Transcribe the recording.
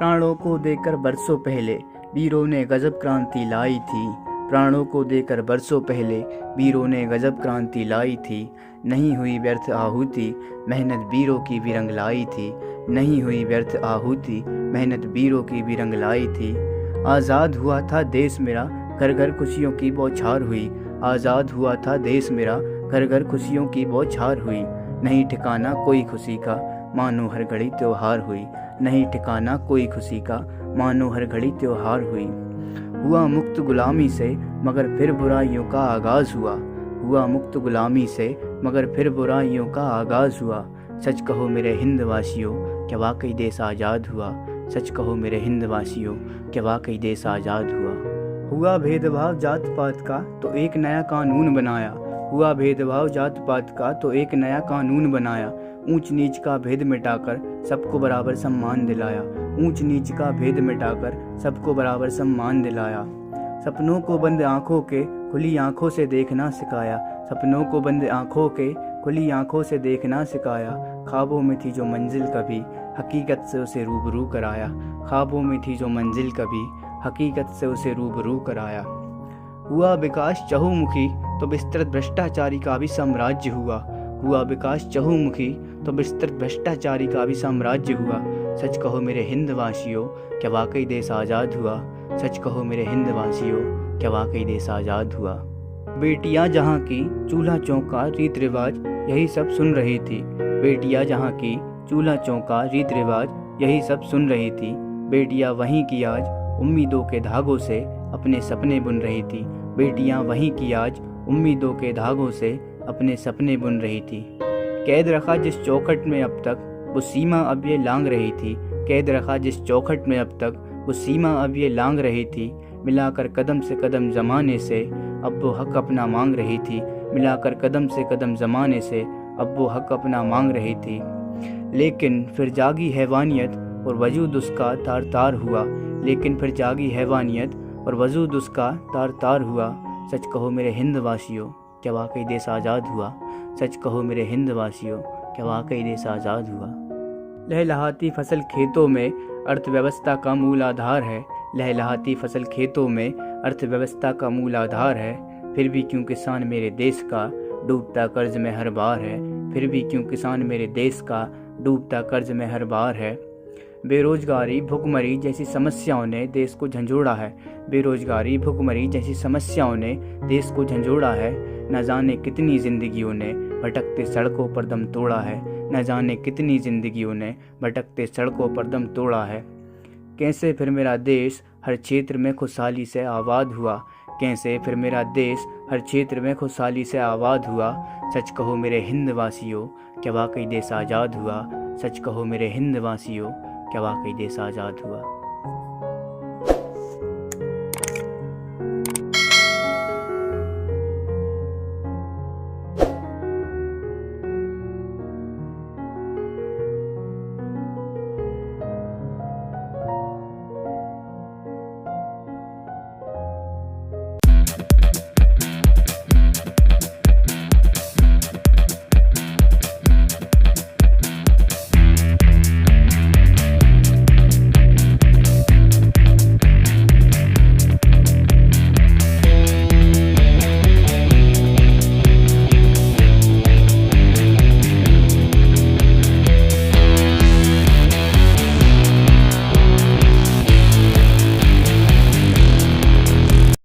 प्राणों को देकर बरसों पहले वीरों ने गजब क्रांति लाई थी। प्राणों को देकर बरसों पहले वीरों ने गजब क्रांति लाई थी। नहीं हुई व्यर्थ आहुति, मेहनत वीरों की भी रंग लाई थी। नहीं हुई व्यर्थ आहुति, मेहनत वीरों की भी रंग लाई थी। आज़ाद हुआ था देश मेरा, घर घर खुशियों की बौछार हुई। आज़ाद हुआ था देश मेरा, घर घर खुशियों की बौछार हुई। नहीं ठिकाना कोई खुशी का, मानो हर घड़ी त्योहार हुई। नहीं ठिकाना कोई खुशी का, मानो हर घड़ी त्योहार हुई। हुआ मुक्त गुलामी से मगर फिर बुराइयों का आगाज़ हुआ। हुआ मुक्त गुलामी से मगर फिर बुराइयों का आगाज़ हुआ। सच कहो मेरे हिंद वासियों, क्या वाकई देश आज़ाद हुआ। सच कहो मेरे हिंद वासियों, क्या वाकई देश आज़ाद हुआ। हुआ भेदभाव जात पात का तो एक नया कानून बनाया। हुआ भेदभाव जात पात का तो एक नया कानून बनाया। ऊंच नीच का भेद मिटाकर सबको बराबर सम्मान दिलाया। ऊंच नीच का भेद मिटाकर सबको बराबर सम्मान दिलाया। सपनों को बंद आंखों के खुली आंखों से देखना सिखाया। सपनों को बंद आंखों के खुली आंखों से देखना सिखाया। ख्वाबों में थी जो मंजिल कभी हकीकत से उसे रूबरू कराया। ख्वाबों में थी जो मंजिल कभी हकीकत से उसे रूबरू कराया। हुआ विकास चहुमुखी तो विस्तृत भ्रष्टाचारी का भी साम्राज्य हुआ। हुआ विकास चहुमुखी तो विस्तृत भ्रष्टाचारी का भी साम्राज्य हुआ। सच कहो मेरे हिंद वासियों, क्या वाकई देश आज़ाद हुआ। सच कहो मेरे हिंद वासियों, क्या वाकई देश आज़ाद हुआ। बेटियां जहाँ की चूल्हा चौका रीत रिवाज यही सब सुन रही थी। बेटियां जहाँ की चूल्हा चौका रीत रिवाज यही सब सुन रही थी। बेटियां वहीं की आज उम्मीदों के धागों से अपने सपने बुन रही थी। बेटियां वहीं की आज उम्मीदों के धागों से अपने सपने बुन रही थी। कैद रखा जिस चौखट में अब तक वो सीमा अब ये लांग रही थी। कैद रखा जिस चौखट में अब तक वो सीमा अब ये लांग रही थी। मिलाकर कदम से कदम जमाने से अब वो हक अपना मांग रही थी। मिलाकर कदम से कदम जमाने से अब वो हक अपना मांग रही थी। लेकिन फिर जागी हैवानियत और वजूद उसका तार तार हुआ। लेकिन फिर जागी हैवानियत और वजूद उसका तार तार हुआ। सच कहो मेरे हिंद वासियों, क्या वाकई देश आज़ाद हुआ। सच कहो मेरे हिंद वासियों, क्या वाकई देश आज़ाद हुआ। लहलहाती फसल खेतों में अर्थव्यवस्था का मूल आधार है। लहलहाती फसल खेतों में अर्थव्यवस्था का मूल आधार है। फिर भी क्यों किसान मेरे देश का डूबता कर्ज में हर बार है। फिर भी क्यों किसान मेरे देश का डूबता कर्ज में हर बार है। बेरोजगारी भुखमरी जैसी समस्याओं ने देश को झंझोड़ा है। बेरोजगारी भुखमरी जैसी समस्याओं ने देश को झंझोड़ा है। न जाने कितनी जिंदगियों ने भटकते सड़कों पर दम तोड़ा है। न जाने कितनी जिंदगियों ने भटकते सड़कों पर दम तोड़ा है। कैसे फिर मेरा देश हर क्षेत्र में खुशहाली से आबाद हुआ। कैसे फिर मेरा देश हर क्षेत्र में खुशहाली से आबाद हुआ। सच कहो मेरे हिंद वासियों, क्या वाकई देश आज़ाद हुआ। सच कहो मेरे हिंद वासियों, क्या वाकई देश आज़ाद हुआ।